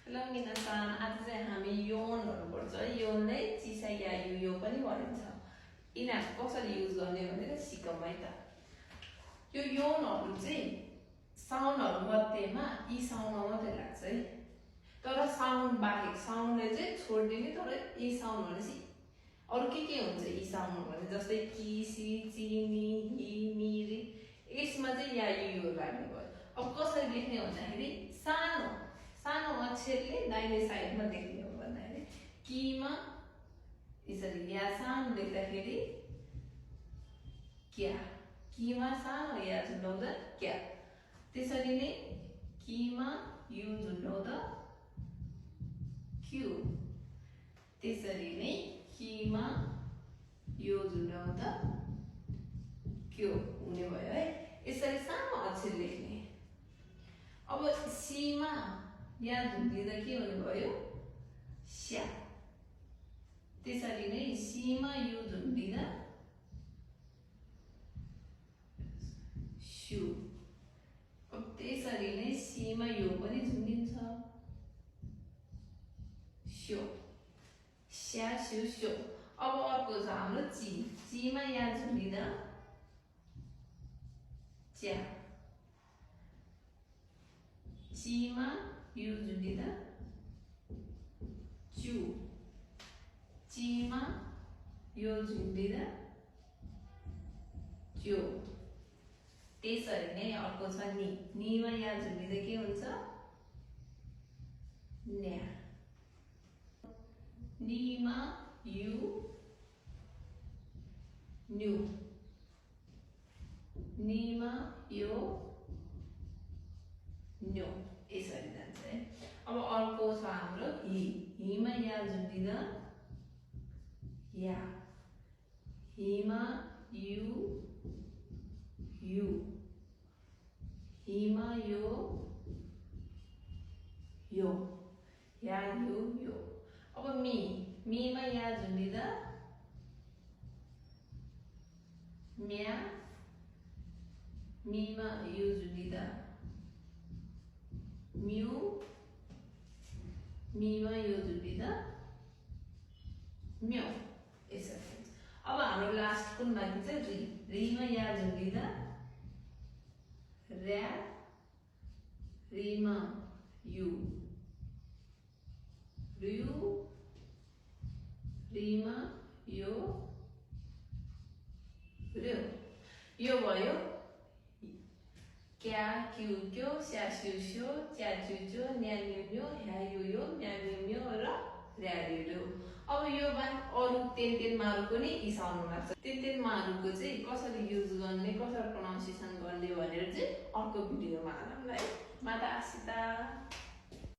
Hello मिनासान, आज चाहिँ हामी योनहरु पढ्छ है। योनलाई चिसा या यो पनि भनिन्छ। यिनीहरु कसरी युज गर्ने भनेर सिकौं है त। यो योनहरु चाहिँ साउन्डहरु मध्येमा यी साउन्डमा मात्रै लाग्छ है। तर साउन्ड बाहेक साउन्डले चाहिँ छोड्दिने, तर यी साउन्ड भनेपछि अरु के हुन्छ यी साउन्ड भने जस्तै कि सी ची नि हि मी रि, यसमा चाहिँ या यो लाग्ने भयो। अब कसरी लेख्ने भन्दाखेरि सानो सानो अक्षरले दाहिने साइडमा लेख्ने हो भन्दाखेरि किमा यसरी या सानो लेख्दाखेरि क्या, किमा सानो या झुन्डाउँदा क्या। त्यसरी नै किमा यु झुन्डाउँदा क्यु, त्यसरी नै किमा यो झुन्डाउँदा क्यो हुने भयो है। यसरी सानो अक्षर लेख्ने। अब सीमा या झुन्डिँदा के हुने भयो, स्या। त्यसरी नै सीमा यो झुन्डिँदा स्यु। अब त्यसरी नै सीमा यो पनि झुन्डिन्छ, स्यो। स्या स्यु स्यो। अब अर्को छ हाम्रो ची। चीमा या झुन्डिँदा च्या। चीमा यो झुन्डिँदा चु। चीमा यो झुन्डिँदा च्यो। त्यसरी नै अर्को छ नि। निमा या झुन्डिँदा के हुन्छ, न्या। Nima you new. निमा यो न्यो, यसरी जान्छ है। अब अर्को छ हाम्रो हि। हिमा या झुन्डिँदा या। हिमा यु यु। हिमा यो यो, या यो यो। अब मी। मीमा या झुन्डिँदा म्या। मीमा यो झुन्डिँदा म्यु। मीमा यो झुन्डिँदा म्यो, यसरी। अब हाम्रो लास्ट कुन बाँकी छ, रि। रिमा या झुन्डिँदा र्या। रिमा यु र्यु। रिमा यो र्यो। यो भयो क्या क्यु क्यो, स्या स्यु स्यो, च्या च्यु च्यो, न्या न्यु न्यो, ह्या यु यो, म्या म्यु म्यो र र्या र्यु र्यो। अब यो बाहेक अरु तेन पनि यी साउन्डमा लाग्छ। तेनमाहरुको चाहिँ कसरी युज गर्ने, कसरी प्रोनाउन्सिएसन गर्ने भनेर चाहिँ अर्को भिडियोमा आउँला है। माता आसिता।